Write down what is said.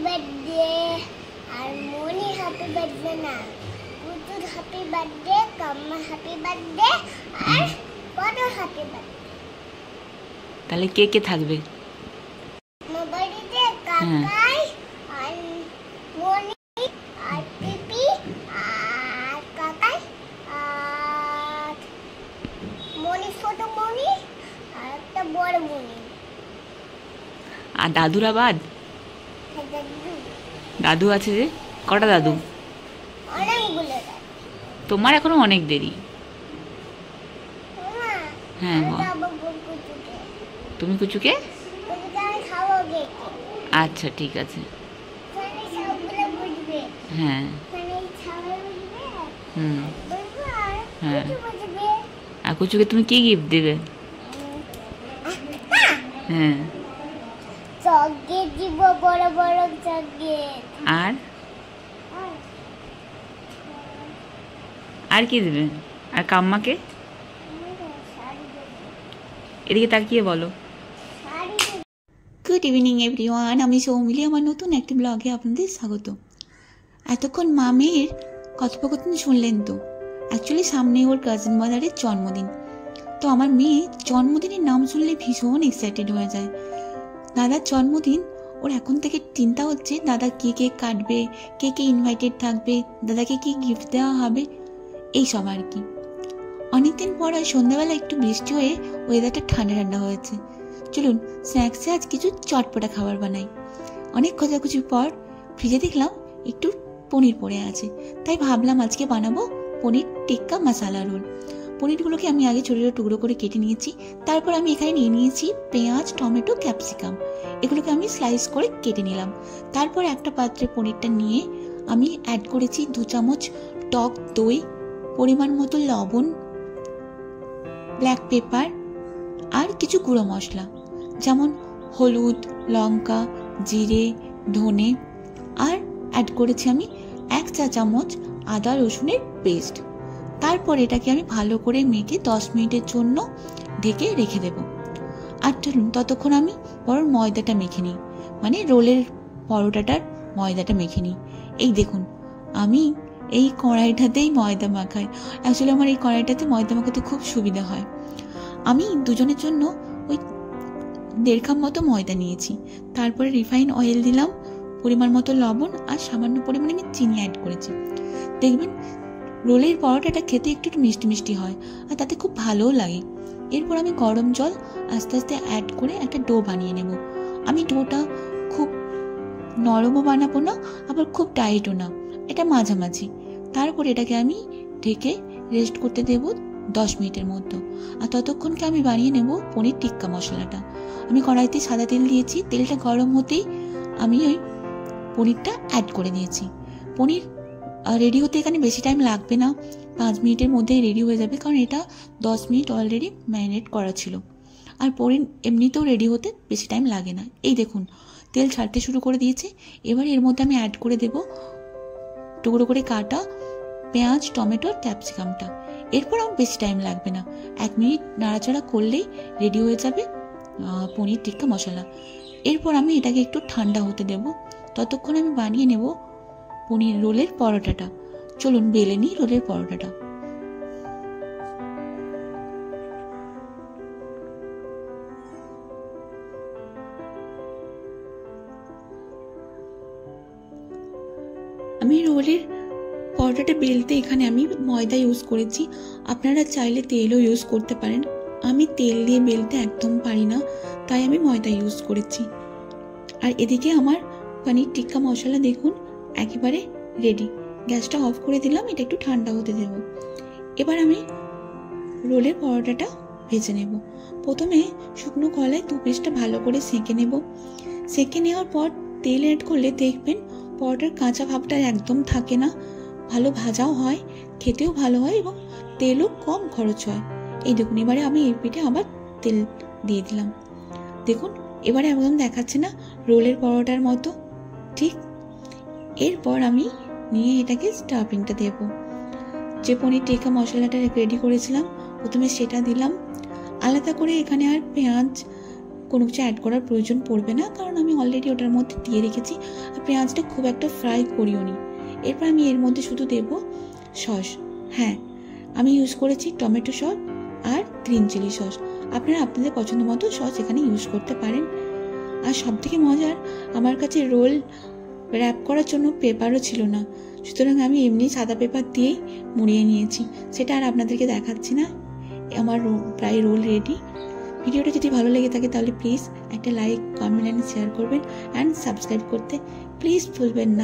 Birthday আর মনি happy birthday না কুতুর happy birthday কাম্মা happy birthday আর বড় happy birthday. তাহলে কে কে থাকবে? বাড়িতে কাকাই আর মনি আর পিপি আর কাকাই আর মনি ছোট মনি আর একটা বড় মনি। আর দাদুরা বাদ? দাদু আছে যে, কটা দাদু? অনেকগুলো। তোমার এখনো অনেক দেরি। হ্যাঁ তুমি কুচুকে? আচ্ছা ঠিক আছে। হ্যাঁ হ্যাঁ। আর কুচুকে তুমি কি গিফট দেবে? হ্যাঁ চকলেট দিব, বড় বড় চকলেট। আর কি দেবে? আর কাম্মাকে? এদিকে তাকিয়ে বলো। গুড ইভিনিং এভরিওয়ান, আমি সৌমিলি। আমার নতুন একটি ব্লগে আপনাদের স্বাগত। এতক্ষণ মামের কথোপকথন শুনলেন তো। অ্যাকচুয়ালি সামনে ওর কাজিন মাদারের জন্মদিন। তো আমার মেয়ে জন্মদিনের নাম শুনলে ভীষণ এক্সাইটেড হয়ে যায়। দাদার জন্মদিন, ওর এখন থেকে চিন্তা হচ্ছে দাদা কে কেক কাটবে, কে কে ইনভাইটেড থাকবে, দাদাকে কি গিফট দেওয়া হবে, এইসব আর কি। অনেকদিন পর আর সন্ধ্যাবেলা একটু বৃষ্টি হয়ে ওয়েদারটা ঠান্ডা ঠান্ডা হয়েছে। চলুন স্ন্যাক্সে আজ কিছু চটপটা খাবার বানাই। অনেক খোঁজাখুঁজির পর ফ্রিজে দেখলাম একটু পনির পড়ে আছে, তাই ভাবলাম আজকে বানাবো পনির টিক্কা মশালা রোল। পনিরগুলোকে আমি আগে ছোটো ছোটো টুকরো করে কেটে নিয়েছি। তারপর আমি এখানে নিয়ে নিয়েছি পেঁয়াজ, টমেটো, ক্যাপসিকাম। এগুলোকে আমি স্লাইস করে কেটে নিলাম। তারপর একটা পাত্রে পনিরটা নিয়ে আমি অ্যাড করেছি 2 চামচ টক দই, পরিমাণ মতো লবণ, ব্ল্যাক পেপার আর কিছু গুঁড়ো মশলা যেমন হলুদ, লঙ্কা, জিরে, ধনে। আর অ্যাড করেছি আমি 1 চা চামচ আদা রসুনের পেস্ট। তারপর এটাকে আমি ভালো করে মেখে 10 মিনিটের জন্য ঢেকে রেখে দেব। আর চলুন ততক্ষণ আমি বরং ময়দাটা মেখে নিই, মানে রোলের পরোটাটার ময়দাটা মেখে নিই। এই দেখুন আমি এই কড়াইটাতেই ময়দা মাখাই। অ্যাকচুয়ালি আমার এই কড়াইটাতে ময়দা মাখাতে খুব সুবিধা হয়। আমি দুজনের জন্য ওই 1.5 কাপ মতো ময়দা নিয়েছি। তারপরে রিফাইন অয়েল দিলাম, পরিমাণ মতো লবণ আর সামান্য পরিমাণে আমি চিনি অ্যাড করেছি। দেখবেন রোলের পরোটাটা খেতে একটু মিষ্টি মিষ্টি হয় আর তাতে খুব ভালোও লাগে। এরপর আমি গরম জল আস্তে আস্তে অ্যাড করে একটা ডো বানিয়ে নেব। আমি ডোটা খুব নরমও বানাবো না, আবার খুব টাইটও না, এটা মাঝামাঝি। তারপর এটাকে আমি ঢেকে রেস্ট করতে দেব 10 মিনিটের মতো। আর ততক্ষণকে আমি বানিয়ে নেব পনির টিক্কা মশলাটা। আমি কড়াইতে সাদা তেল দিয়েছি। তেলটা গরম হতেই আমি ওই পনিরটা অ্যাড করে দিয়েছি। পনির রেডি হতে এখানে বেশি টাইম লাগবে না, 5 মিনিটের মধ্যেই রেডি হয়ে যাবে, কারণ এটা 10 মিনিট অলরেডি ম্যারিনেট করা ছিল। আর পনির এমনিতেও রেডি হতে বেশি টাইম লাগে না। এই দেখুন তেল ছাড়তে শুরু করে দিয়েছে। এবার এর মধ্যে আমি অ্যাড করে দেব টুকরো করে কাটা পেঁয়াজ, টমেটো, ক্যাপসিকামটা। এরপর আমার বেশি টাইম লাগবে না, 1 মিনিট নাড়াচাড়া করলেই রেডি হয়ে যাবে পনির টিক্কা মশলা। এরপর আমি এটাকে একটু ঠান্ডা হতে দেব। ততক্ষণ আমি বানিয়ে নেব পনির রোলের পরোটাটা। চলুন বেলে নিই রোলের পরোটাটা। আমি রোলের পরোটাটা বেলতে এখানে আমি ময়দা ইউজ করেছি, আপনারা চাইলে তেলও ইউজ করতে পারেন। আমি তেল দিয়ে বেলতে একদম পারি না, তাই আমি ময়দা ইউজ করেছি। আর এদিকে আমার পনির টিক্কা মশলা দেখুন একেবারে রেডি। গ্যাসটা অফ করে দিলাম, এটা একটু ঠান্ডা হতে দেব। এবার আমি রোলের পরোটাটা ভেজে নেব। প্রথমে শুকনো কড়াই 2 পিসটা ভালো করে সেঁকে নেব। সেঁকে নেওয়ার পর তেল অ্যাড করলে দেখবেন পরোটার কাঁচা ভাবটা একদম থাকে না, ভালো ভাজাও হয়, খেতেও ভালো হয় এবং তেলও কম খরচ হয়। এই দেখুন এবারে আমি এই পিঠে আবার তেল দিয়ে দিলাম। দেখুন এবারে একদম দেখাচ্ছে না রোলের পরোটার মতো, ঠিক। এরপর আমি নিয়ে এটাকে স্টাফিংটা দেব। যে পনির টিক্কা মশলাটা রেডি করেছিলাম প্রথমে সেটা দিলাম। আলাদা করে এখানে আর পেঁয়াজ কোনো কিছু অ্যাড করার প্রয়োজন পড়বে না, কারণ আমি অলরেডি ওটার মধ্যে দিয়ে রেখেছি। আর পেঁয়াজটা খুব একটা ফ্রাই করিও নি। এরপর আমি এর মধ্যে শুধু দেব সস। হ্যাঁ, আমি ইউজ করেছি টমেটো সস আর গ্রিন চিলি সস। আপনারা আপনাদের পছন্দ মতো সস এখানে ইউজ করতে পারেন। আর সবথেকে মজার, আমার কাছে রোল র্যাপ করার জন্য পেপারও ছিল না, সুতরাং আমি এমনি সাদা পেপার দিয়েই মুড়িয়ে নিয়েছি। সেটা আর আপনাদেরকে দেখাচ্ছি না। আমার প্রায় রোল রেডি। ভিডিওটা যদি ভালো লেগে থাকে তাহলে প্লিজ একটা লাইক, কমেন্ট অ্যান্ড শেয়ার করবেন, অ্যান্ড সাবস্ক্রাইব করতে প্লিজ ভুলবেন না।